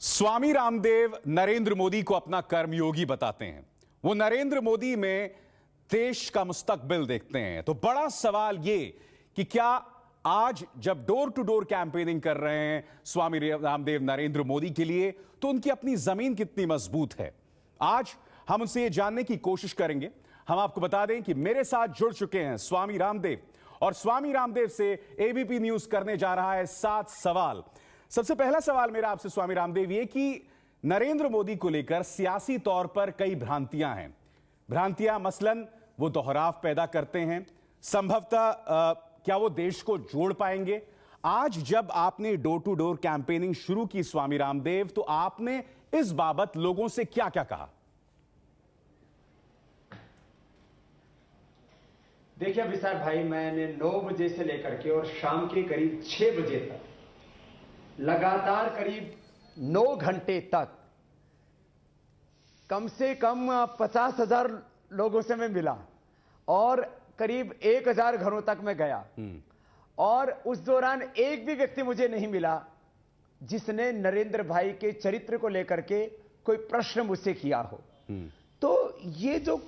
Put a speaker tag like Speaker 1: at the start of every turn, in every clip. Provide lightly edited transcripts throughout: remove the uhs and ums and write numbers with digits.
Speaker 1: स्वामी रामदेव नरेंद्र मोदी को अपना कर्मयोगी बताते हैं। वो नरेंद्र मोदी में देश का मुस्तकबिल देखते हैं। तो बड़ा सवाल ये कि क्या आज जब डोर टू डोर कैंपेनिंग कर रहे हैं स्वामी रामदेव नरेंद्र मोदी के लिए, तो उनकी अपनी जमीन कितनी मजबूत है। आज हम उनसे ये जानने की कोशिश करेंगे। हम आपको बता दें कि मेरे साथ जुड़ चुके हैं स्वामी रामदेव, और स्वामी रामदेव से एबीपी न्यूज करने जा रहा है 7 सवाल। सबसे पहला सवाल मेरा आपसे स्वामी रामदेव ये कि नरेंद्र मोदी को लेकर सियासी तौर पर कई भ्रांतियां हैं। भ्रांतियां मसलन वो दोहराव पैदा करते हैं, संभवतः क्या वो देश को जोड़ पाएंगे। आज जब आपने डोर टू डोर कैंपेनिंग शुरू की स्वामी रामदेव, तो आपने इस बाबत लोगों से क्या क्या कहा?
Speaker 2: देखिए विशाल भाई, मैंने 9 बजे से लेकर के और शाम के करीब 6 बजे तक लगातार करीब 9 घंटे तक कम से कम 50,000 लोगों से मैं मिला और करीब 1,000 घरों तक मैं गया। और उस दौरान एक भी व्यक्ति मुझे नहीं मिला जिसने नरेंद्र भाई के चरित्र को लेकर के कोई प्रश्न मुझसे किया हो। तो ये जो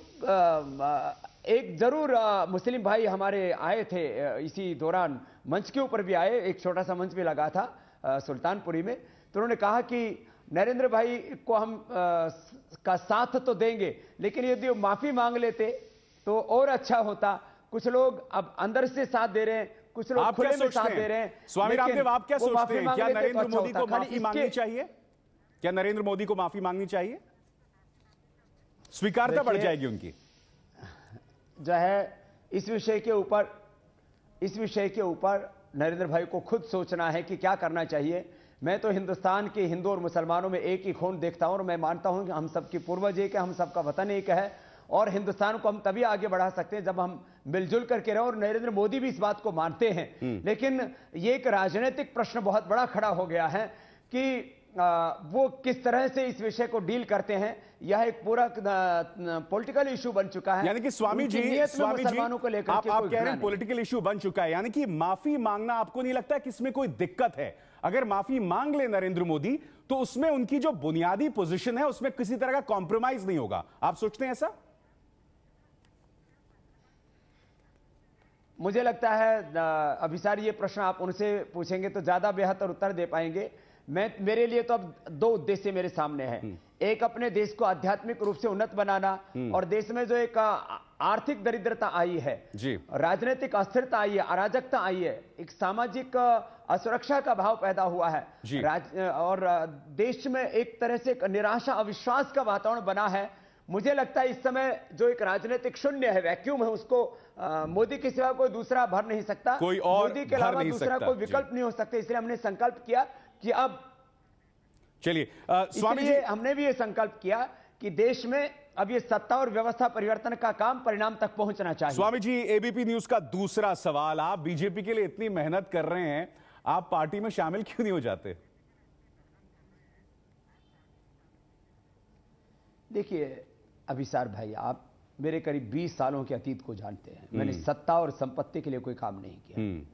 Speaker 2: एक जरूर मुस्लिम भाई हमारे आए थे इसी दौरान, मंच के ऊपर भी आए, एक छोटा सा मंच भी लगा था सुल्तानपुरी में। तो उन्होंने कहा कि नरेंद्र भाई को हम का साथ तो देंगे, लेकिन यदि वो माफी मांग लेते तो और अच्छा होता। कुछ लोग अब अंदर से साथ दे रहे हैं, कुछ लोग खुले में साथ दे रहे हैं।
Speaker 1: स्वामी रामदेव, आप क्या सोचते हैं? क्या नरेंद्र मोदी को माफी मांगनी चाहिए? क्या नरेंद्र मोदी को माफी मांगनी चाहिए? स्वीकारता बढ़ जाएगी उनकी।
Speaker 2: जो है इस विषय के ऊपर नरेंद्र भाई को खुद सोचना है कि क्या करना चाहिए। मैं तो हिंदुस्तान के हिंदू और मुसलमानों में एक ही खून देखता हूं और मैं मानता हूं कि हम सबकी पूर्वज एक है, हम सबका वतन एक है और हिंदुस्तान को हम तभी आगे बढ़ा सकते हैं जब हम मिलजुल करके रहें। और नरेंद्र मोदी भी इस बात को मानते हैं। लेकिन ये एक राजनीतिक प्रश्न बहुत बड़ा खड़ा हो गया है कि वो किस तरह से इस विषय को डील करते हैं। यह एक पूरा पॉलिटिकल इशू बन चुका है।
Speaker 1: यानी कि स्वामी जी
Speaker 2: मुसलमानों को लेकर
Speaker 1: आप कह रहे हैं पॉलिटिकल इशू बन चुका है, यानी कि माफी मांगना आपको नहीं लगता कि इसमें कोई दिक्कत है? अगर माफी मांग ले नरेंद्र मोदी तो उसमें उनकी जो बुनियादी पोजीशन है उसमें किसी तरह का कॉम्प्रोमाइज नहीं होगा। आप सोचते हैं ऐसा?
Speaker 2: मुझे लगता है अभिसार, ये प्रश्न आप उनसे पूछेंगे तो ज्यादा बेहतर उत्तर दे पाएंगे। मेरे लिए तो अब 2 उद्देश्य मेरे सामने हैं। एक, अपने देश को आध्यात्मिक रूप से उन्नत बनाना, और देश में जो एक आर्थिक दरिद्रता आई है, राजनीतिक अस्थिरता आई है, अराजकता आई है, एक सामाजिक असुरक्षा का भाव पैदा हुआ है और देश में एक तरह से एक निराशा, अविश्वास का वातावरण बना है। मुझे लगता है इस समय जो एक राजनीतिक शून्य है, वैक्यूम है, उसको मोदी के सिवा कोई दूसरा भर नहीं सकता।
Speaker 1: कोई और
Speaker 2: मोदी के अलावा दूसरा कोई विकल्प नहीं हो सकता। इसलिए हमने संकल्प किया कि अब
Speaker 1: चलिए स्वामी जी,
Speaker 2: हमने भी ये संकल्प किया कि देश में अब ये सत्ता और व्यवस्था परिवर्तन का काम परिणाम तक पहुंचना चाहिए।
Speaker 1: स्वामी जी, एबीपी न्यूज का दूसरा सवाल, आप बीजेपी के लिए इतनी मेहनत कर रहे हैं, आप पार्टी में शामिल क्यों नहीं हो जाते?
Speaker 2: देखिए अभिसार भाई, आप मेरे करीब 20 सालों के अतीत को जानते हैं। मैंने सत्ता और संपत्ति के लिए कोई काम नहीं किया।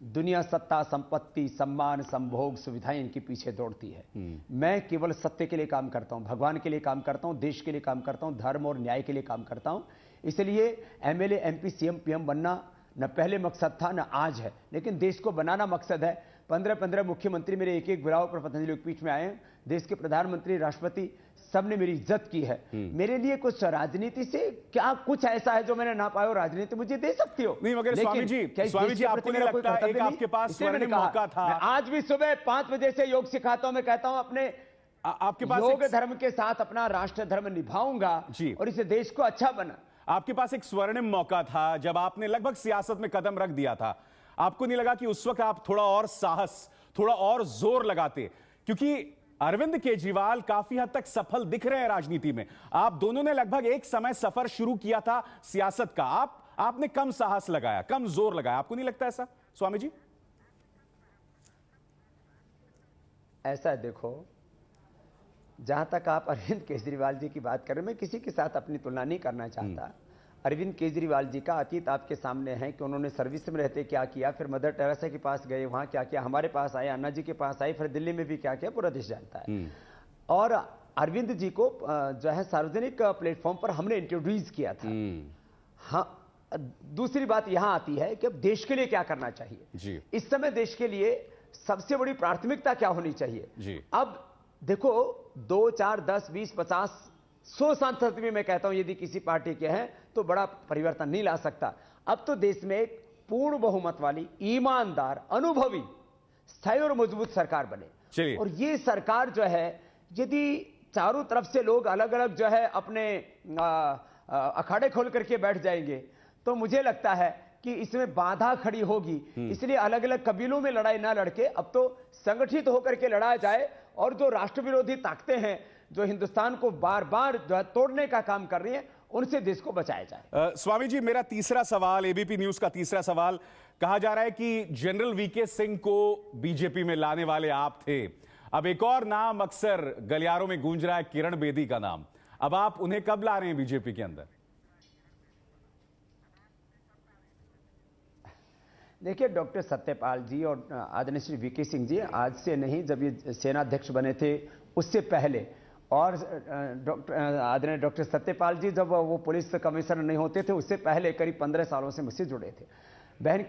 Speaker 2: दुनिया सत्ता, संपत्ति, सम्मान, संभोग, सुविधाएं इनके पीछे दौड़ती है। मैं केवल सत्य के लिए काम करता हूं, भगवान के लिए काम करता हूं, देश के लिए काम करता हूं, धर्म और न्याय के लिए काम करता हूं। इसलिए एमएलए, एमपी, सीएम, पीएम बनना न पहले मकसद था न आज है, लेकिन देश को बनाना मकसद है। 15-15 मुख्यमंत्री मेरे एक एक बुलाव पर पतंजलि पीठ में आए हैं। देश के प्रधानमंत्री, राष्ट्रपति, सबने मेरी इज्जत की है। मेरे लिए कुछ राजनीति से क्या कुछ ऐसा है जो मैंने ना पाया, राजनीति मुझे दे सकती हो।
Speaker 1: नहीं, मगर स्वामी जी आपको नहीं लगता एक आपके पास स्वर्णिम मौका था?
Speaker 2: आज भी सुबह 5 बजे से योग सिखाता हूं। मैं कहता हूं अपने
Speaker 1: आपके पास
Speaker 2: योग धर्म के साथ अपना राष्ट्र धर्म निभाऊंगा और इसे देश को अच्छा बना।
Speaker 1: आपके पास एक स्वर्णिम मौका था जब आपने लगभग सियासत में कदम रख दिया था। आपको नहीं लगा कि उस वक्त आप थोड़ा और साहस, थोड़ा और जोर लगाते? क्योंकि अरविंद केजरीवाल काफी हद तक सफल दिख रहे हैं राजनीति में। आप दोनों ने लगभग एक समय सफर शुरू किया था सियासत का। आपने कम साहस लगाया, कम जोर लगाया। आपको नहीं लगता ऐसा स्वामी जी?
Speaker 2: ऐसा है, देखो, जहां तक आप अरविंद केजरीवाल जी की बात कर रहे हैं, मैं किसी के साथ अपनी तुलना नहीं करना चाहता। अरविंद केजरीवाल जी का अतीत आपके सामने है कि उन्होंने सर्विस में रहते क्या किया, फिर मदर टेरेसा के पास गए, वहां क्या किया, हमारे पास आए, अन्ना जी के पास आए, फिर दिल्ली में भी क्या किया, पूरा देश जानता है। और अरविंद जी को जो है सार्वजनिक प्लेटफॉर्म पर हमने इंट्रोड्यूस किया था। हाँ, दूसरी बात यहां आती है कि अब देश के लिए क्या करना चाहिए
Speaker 1: जी।
Speaker 2: इस समय देश के लिए सबसे बड़ी प्राथमिकता क्या होनी चाहिए
Speaker 1: जी।
Speaker 2: अब देखो 2, 4, 10, 20, 50, 100 सांसद भी मैं कहता हूं यदि किसी पार्टी के हैं तो बड़ा परिवर्तन नहीं ला सकता। अब तो देश में एक पूर्ण बहुमत वाली, ईमानदार, अनुभवी, स्थायी और मजबूत सरकार बने। और ये सरकार जो है, यदि चारों तरफ से लोग अलग अलग जो है अपने अखाड़े खोल करके बैठ जाएंगे तो मुझे लगता है कि इसमें बाधा खड़ी होगी। इसलिए अलग अलग कबीलों में लड़ाई ना लड़के अब तो संगठित होकर के लड़ाया जाए और जो राष्ट्र विरोधी ताकतें हैं जो हिंदुस्तान को बार बार जो है तोड़ने का काम कर रही हैं उनसे देश को बचाया जाए।
Speaker 1: स्वामी जी, मेरा तीसरा सवाल, एबीपी न्यूज का तीसरा सवाल, कहा जा रहा है कि जनरल वीके सिंह को बीजेपी में लाने वाले आप थे। अब एक और नाम अक्सर गलियारों में गूंज रहा है, किरण बेदी का नाम। अब आप उन्हें कब ला रहे हैं बीजेपी के अंदर?
Speaker 2: देखिए, डॉक्टर सत्यपाल जी और आदरणीय श्री वीके सिंह जी आज से नहीं, जब ये सेनाध्यक्ष बने थे उससे पहले, और आदरणीय डॉक्टर सत्यपाल जी जब वो पुलिस कमिश्नर नहीं होते थे उससे पहले करीब 15 सालों से मुझसे जुड़े थे। बहन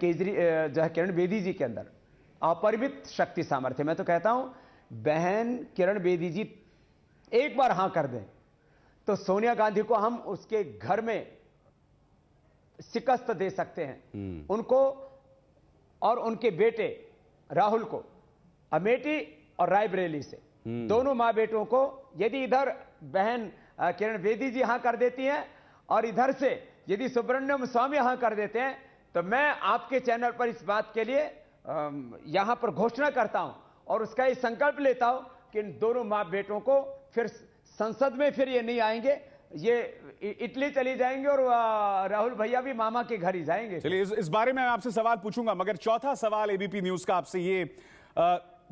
Speaker 2: जो है किरण बेदी जी के अंदर अपरिमित शक्ति सामर्थ्य। मैं तो कहता हूं बहन किरण बेदी जी एक बार हां कर दें तो सोनिया गांधी को हम उसके घर में शिकस्त दे सकते हैं। उनको और उनके बेटे राहुल को अमेठी और रायबरेली से, दोनों मां बेटों को यदि इधर बहन किरण बेदी जी हां कर देती हैं और इधर से यदि सुब्रमण्यम स्वामी हां कर देते हैं तो मैं आपके चैनल पर इस बात के लिए यहां पर घोषणा करता हूं और उसका ये संकल्प लेता हूं कि इन दोनों मां बेटों को फिर संसद में फिर ये नहीं आएंगे, ये इटली चली जाएंगे और राहुल भैया भी मामा के घर ही जाएंगे।
Speaker 1: चलिए, इस बारे में मैं आपसे सवाल पूछूंगा, मगर चौथा सवाल एबीपी न्यूज का आपसे ये,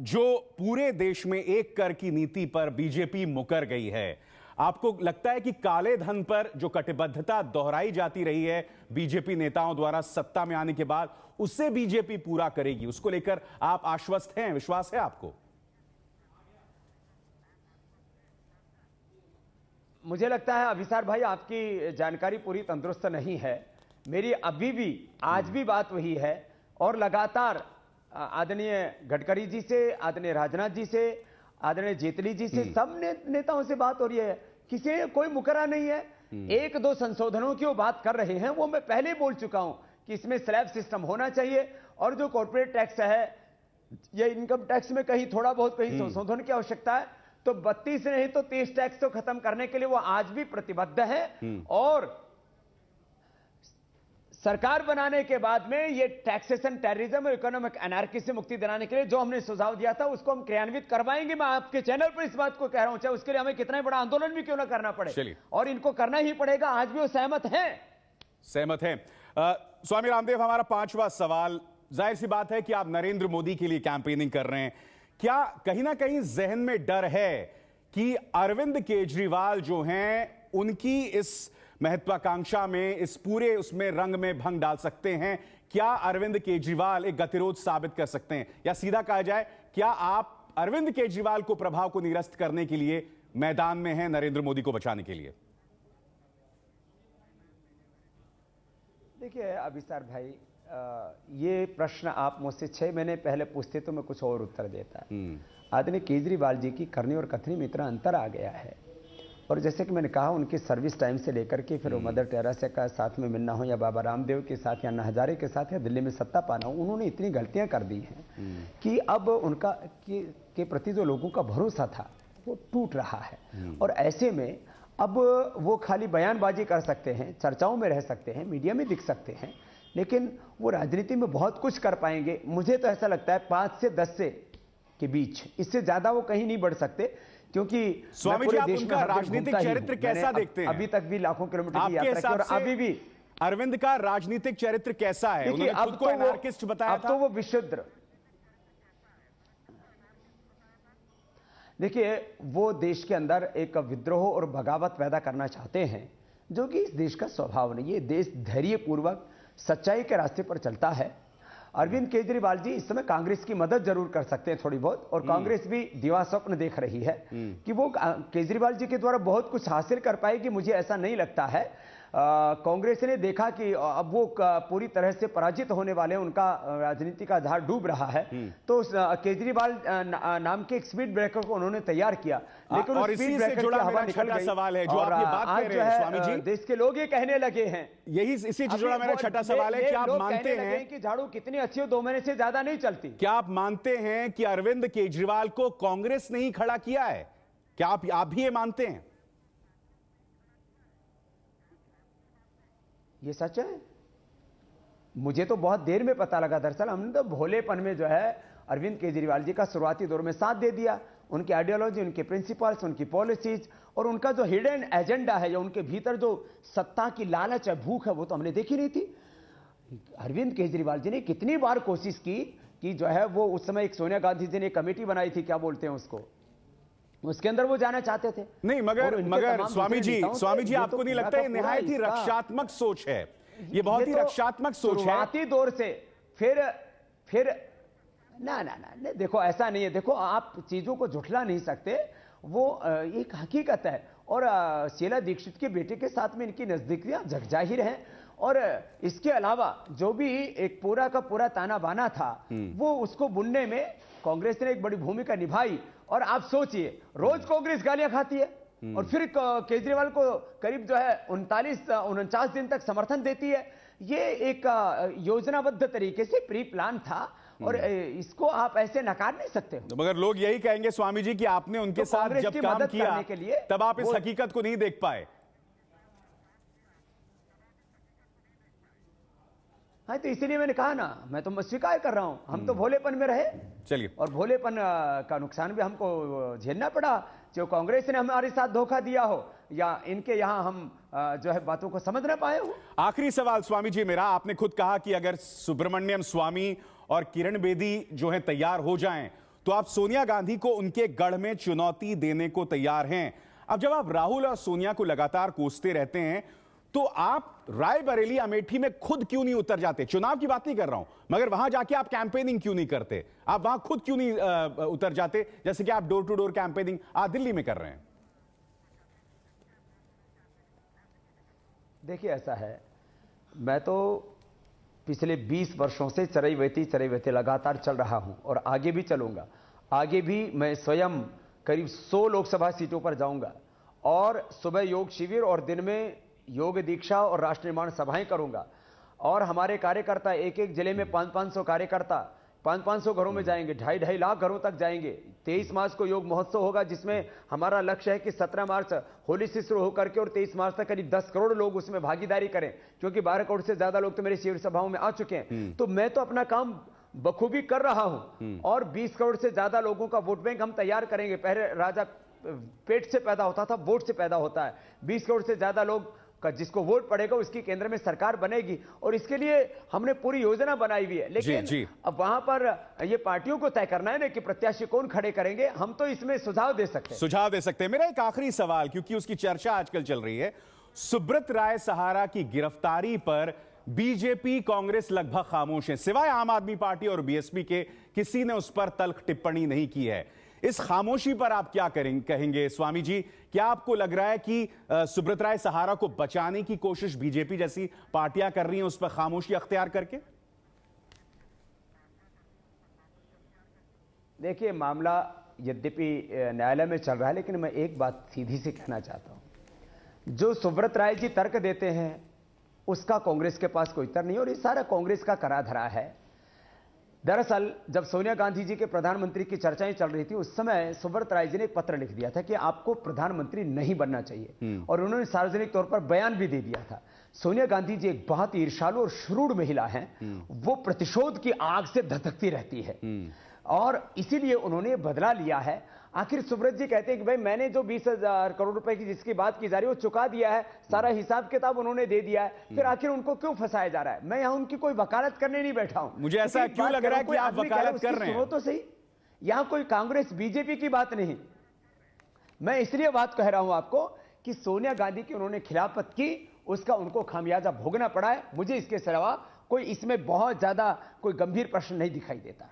Speaker 1: जो पूरे देश में एक कर की नीति पर बीजेपी मुकर गई है, आपको लगता है कि काले धन पर जो कटिबद्धता दोहराई जाती रही है बीजेपी नेताओं द्वारा सत्ता में आने के बाद, उससे बीजेपी पूरा करेगी? उसको लेकर आप आश्वस्त हैं, विश्वास है आपको?
Speaker 2: मुझे लगता है अभिसार भाई आपकी जानकारी पूरी तंदुरुस्त नहीं है। मेरी अभी भी आज भी बात वही है और लगातार आदरणीय गडकरी जी से, आदरणीय राजनाथ जी से, आदरणीय जेटली जी से, सब नेताओं से बात हो रही है। किसी कोई मुकरा नहीं है। 1-2 संशोधनों की वो बात कर रहे हैं, वो मैं पहले बोल चुका हूं कि इसमें स्लैब सिस्टम होना चाहिए और जो कॉर्पोरेट टैक्स है या इनकम टैक्स में कहीं थोड़ा बहुत कहीं संशोधन की आवश्यकता है तो 32 नहीं तो 30 टैक्स तो खत्म करने के लिए वो आज भी प्रतिबद्ध है। और सरकार बनाने के बाद में ये टैक्सेशन टेररिज्म और इकोनॉमिक एनार्की से मुक्ति दिलाने के लिए जो हमने सुझाव दिया था उसको हम क्रियान्वित करवाएंगे। मैं आपके चैनल पर इस बात को कह रहा हूं, चाहे उसके लिए हमें कितना बड़ा आंदोलन भी क्यों ना करना पड़े, और इनको करना ही पड़ेगा। आज भी वो सहमत हैं।
Speaker 1: स्वामी रामदेव, हमारा पांचवा सवाल, जाहिर सी बात है कि आप नरेंद्र मोदी के लिए कैंपेनिंग कर रहे हैं। क्या कहीं ना कहीं जहन में डर है कि अरविंद केजरीवाल जो हैं उनकी इस महत्वाकांक्षा में, इस पूरे उसमें रंग में भंग डाल सकते हैं? क्या अरविंद केजरीवाल एक गतिरोध साबित कर सकते हैं? या सीधा कहा जाए, क्या आप अरविंद केजरीवाल को प्रभाव को निरस्त करने के लिए मैदान में हैं नरेंद्र मोदी को बचाने के लिए?
Speaker 2: देखिए अभिसार भाई, ये प्रश्न आप मुझसे 6 महीने पहले पूछते तो मैं कुछ और उत्तर देता। आदरणीय केजरीवाल जी की करनी और कथनी में इतना अंतर आ गया है, और जैसे कि मैंने कहा उनकी सर्विस टाइम से लेकर के फिर वो मदर टेरेसा का साथ में मिलना हो या बाबा रामदेव के साथ या अन्ना हजारे के साथ या दिल्ली में सत्ता पाना हो, उन्होंने इतनी गलतियां कर दी हैं कि अब उनका के प्रति जो लोगों का भरोसा था वो टूट रहा है। और ऐसे में अब वो खाली बयानबाजी कर सकते हैं, चर्चाओं में रह सकते हैं, मीडिया में दिख सकते हैं, लेकिन वो राजनीति में बहुत कुछ कर पाएंगे। मुझे तो ऐसा लगता है 5 से 10 से के बीच, इससे ज्यादा वो कहीं नहीं बढ़ सकते, क्योंकि
Speaker 1: स्वामी जी, आप उनका राजनीतिक चरित्र कैसा देखते हैं?
Speaker 2: अभी तक भी लाखों किलोमीटर की यात्रा की और अभी भी
Speaker 1: अरविंद का राजनीतिक चरित्र कैसा है? उन्होंने खुद को एनार्किस्ट बताया था।
Speaker 2: अब तो वो विशुद्ध, देखिए वो देश के अंदर एक विद्रोह और बगावत पैदा करना चाहते हैं, जो कि इस देश का स्वभाव नहीं है। देश धैर्यपूर्वक सच्चाई के रास्ते पर चलता है अरविंद केजरीवाल जी इस समय कांग्रेस की मदद जरूर कर सकते हैं थोड़ी बहुत, और कांग्रेस भी दिवा स्वप्न देख रही है कि वो केजरीवाल जी के द्वारा बहुत कुछ हासिल कर पाएगी। मुझे ऐसा नहीं लगता है। कांग्रेस ने देखा कि अब वो पूरी तरह से पराजित होने वाले, उनका राजनीति का आधार डूब रहा है, तो केजरीवाल नाम के एक स्पीड ब्रेकर को उन्होंने तैयार किया। लेकिन
Speaker 1: और
Speaker 2: उस
Speaker 1: इसी
Speaker 2: स्पीड
Speaker 1: से
Speaker 2: ब्रेकर
Speaker 1: जुड़ा
Speaker 2: की हवा
Speaker 1: मेरा
Speaker 2: निकल
Speaker 1: छठा
Speaker 2: गई
Speaker 1: सवाल है जो
Speaker 2: और
Speaker 1: आप ये बात
Speaker 2: आज
Speaker 1: कह
Speaker 2: जो
Speaker 1: रहे हैं
Speaker 2: है,
Speaker 1: स्वामी जी,
Speaker 2: देश के लोग ये कहने लगे हैं,
Speaker 1: यही इसी से जुड़ा मेरा छठा सवाल है कि आप मानते हैं
Speaker 2: कि झाड़ू कितनी अच्छी हो, 2 महीने से ज्यादा नहीं चलती।
Speaker 1: क्या आप मानते हैं कि अरविंद केजरीवाल को कांग्रेस ने ही खड़ा किया है? क्या आप भी ये मानते हैं?
Speaker 2: ये सच है। मुझे तो बहुत देर में पता लगा। दरअसल हमने तो भोलेपन में जो है अरविंद केजरीवाल जी का शुरुआती दौर में साथ दे दिया। उनकी आइडियोलॉजी, उनके प्रिंसिपल्स, उनकी पॉलिसीज और उनका जो हिडन एजेंडा है, या उनके भीतर जो सत्ता की लालच है, भूख है, वो तो हमने देखी नहीं थी। अरविंद केजरीवाल जी ने कितनी बार कोशिश की कि जो है वो उस समय एक सोनिया गांधी जी ने कमेटी बनाई थी, क्या बोलते हैं उसको, उसके अंदर वो जाना चाहते थे।
Speaker 1: नहीं, मगर स्वामी जी आपको नहीं लगता ये निहायत ही रक्षात्मक सोच है? ये बहुत ही रक्षात्मक सोच है।
Speaker 2: शुरुआती दौर से फिर ना, देखो ऐसा नहीं है। देखो आप चीजों को झुठला नहीं सकते, वो एक हकीकत है। और शीला दीक्षित के बेटे के साथ में इनकी नजदीकियां जगजाहिर हैं। और इसके अलावा जो भी एक पूरा का पूरा ताना बाना था, वो उसको बुनने में कांग्रेस ने एक बड़ी भूमिका निभाई। और आप सोचिए, रोज कांग्रेस गालियां खाती है और फिर केजरीवाल को करीब जो है 39-49 दिन तक समर्थन देती है। ये एक योजनाबद्ध तरीके से प्री प्लान था और इसको आप ऐसे नकार नहीं सकते हो।
Speaker 1: मगर लोग यही कहेंगे स्वामी जी कि आपने उनके साथ जब काम किया तब आप इस हकीकत को नहीं देख पाए।
Speaker 2: हाँ, तो इसीलिए मैंने कहा ना, मैं तो स्वीकार कर रहा हूं, हम तो भोलेपन में रहे।
Speaker 1: चलिए,
Speaker 2: और भोलेपन का नुकसान भी हमको झेलना पड़ा। जो कांग्रेस ने हमारे साथ धोखा दिया हो या इनके यहां हम जो है बातों को समझ ना पाए हो।
Speaker 1: आखिरी सवाल स्वामी जी मेरा, आपने खुद कहा कि अगर सुब्रमण्यम स्वामी और किरण बेदी जो है तैयार हो जाएं तो आप सोनिया गांधी को उनके गढ़ में चुनौती देने को तैयार हैं। अब जब आप राहुल और सोनिया को लगातार कोसते रहते हैं तो आप रायबरेली अमेठी में खुद क्यों नहीं उतर जाते? चुनाव की बात नहीं कर रहा हूं, मगर वहां जाके आप कैंपेनिंग क्यों नहीं करते? आप वहां खुद क्यों नहीं उतर जाते, जैसे कि आप डोर टू डोर कैंपेनिंग आज दिल्ली में कर रहे हैं?
Speaker 2: देखिए ऐसा है, मैं तो पिछले 20 वर्षों से चरैवेती लगातार चल रहा हूं और आगे भी चलूंगा। आगे भी मैं स्वयं करीब 100 लोकसभा सीटों पर जाऊंगा और सुबह योग शिविर और दिन में योग दीक्षा और राष्ट्र निर्माण सभाएं करूंगा। और हमारे कार्यकर्ता एक एक जिले में 500 कार्यकर्ता 500 घरों में जाएंगे, 2.5 लाख घरों तक जाएंगे। 23 मार्च को योग महोत्सव होगा, जिसमें हमारा लक्ष्य है कि 17 मार्च होली से शुरू होकर के और 23 मार्च तक करीब 10 करोड़ लोग उसमें भागीदारी करें, क्योंकि 12 करोड़ से ज्यादा लोग तो मेरे शिविर सभाओं में आ चुके हैं। तो मैं तो अपना काम बखूबी कर रहा हूं और 20 करोड़ से ज्यादा लोगों का वोट बैंक हम तैयार करेंगे। पहले राजा पेट से पैदा होता था, वोट से पैदा होता है। 20 करोड़ से ज्यादा लोग का जिसको वोट पड़ेगा उसकी केंद्र में सरकार बनेगी और इसके लिए हमने पूरी योजना बनाई हुई है। लेकिन अब वहां पर ये पार्टियों को तय करना है ना कि प्रत्याशी कौन खड़े करेंगे। हम तो इसमें सुझाव दे सकते हैं।
Speaker 1: मेरा एक आखिरी सवाल, क्योंकि उसकी चर्चा आजकल चल रही है, सुब्रत राय सहारा की गिरफ्तारी पर बीजेपी कांग्रेस लगभग खामोश है, सिवाय आम आदमी पार्टी और बीएसपी के किसी ने उस पर तल्ख टिप्पणी नहीं की है। इस खामोशी पर आप क्या कहेंगे स्वामी जी? क्या आपको लग रहा है कि सुब्रत राय सहारा को बचाने की कोशिश बीजेपी जैसी पार्टियां कर रही हैं उस पर खामोशी अख्तियार करके?
Speaker 2: देखिए, मामला यद्यपि न्यायालय में चल रहा है, लेकिन मैं एक बात सीधी सी कहना चाहता हूं। जो सुब्रत राय जी तर्क देते हैं उसका कांग्रेस के पास कोई उत्तर नहीं, और ये सारा कांग्रेस का करा धरा है। दरअसल जब सोनिया गांधी जी के प्रधानमंत्री की चर्चाएं चल रही थी, उस समय सुब्रत राय जी ने एक पत्र लिख दिया था कि आपको प्रधानमंत्री नहीं बनना चाहिए, और उन्होंने सार्वजनिक तौर पर बयान भी दे दिया था। सोनिया गांधी जी एक बहुत ईर्ष्यालु और श्रूर महिला हैं, वो प्रतिशोध की आग से धधकती रहती है और इसीलिए उन्होंने बदला लिया है। आखिर सुब्रत जी कहते हैं कि भाई मैंने जो 20,000 करोड़ रुपए की जिसकी बात की जा रही है वो चुका दिया है, सारा हिसाब किताब उन्होंने दे दिया है, फिर आखिर उनको क्यों फंसाया जा रहा है? मैं यहां उनकी कोई वकालत करने नहीं बैठा हूं।
Speaker 1: मुझे ऐसा क्यों लग रहा है कि आप वकालत कर रहे हैं?
Speaker 2: सुनो तो सही, यहां कोई कांग्रेस बीजेपी की बात नहीं। मैं इसलिए बात कह रहा हूं आपको कि सोनिया गांधी की उन्होंने खिलाफत की, उसका उनको खामियाजा भोगना पड़ा है। मुझे इसके सिवा कोई इसमें बहुत ज्यादा कोई गंभीर प्रश्न नहीं दिखाई देता।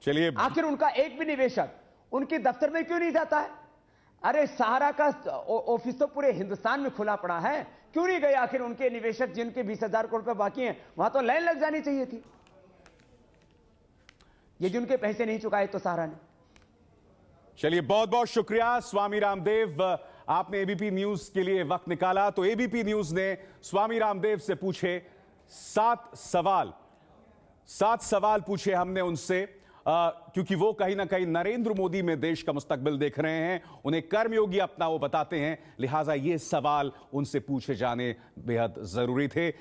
Speaker 1: चलिए,
Speaker 2: आखिर उनका एक भी निवेशक उनके दफ्तर में क्यों नहीं जाता है? अरे सहारा का ऑफिस तो पूरे हिंदुस्तान में खुला पड़ा है, क्यों नहीं गए आखिर उनके निवेशक जिनके 20,000 करोड़ रुपए बाकी हैं? वहां तो लाइन लग जानी चाहिए थी। ये जिनके पैसे नहीं चुकाए तो सहारा ने।
Speaker 1: चलिए, बहुत बहुत शुक्रिया स्वामी रामदेव, आपने एबीपी न्यूज के लिए वक्त निकाला। तो एबीपी न्यूज ने स्वामी रामदेव से पूछे 7 सवाल पूछे हमने उनसे, क्योंकि वो कहीं ना कहीं नरेंद्र मोदी में देश का मुस्तकबिल देख रहे हैं, उन्हें कर्मयोगी अपना वो बताते हैं, लिहाजा ये सवाल उनसे पूछे जाने बेहद जरूरी थे।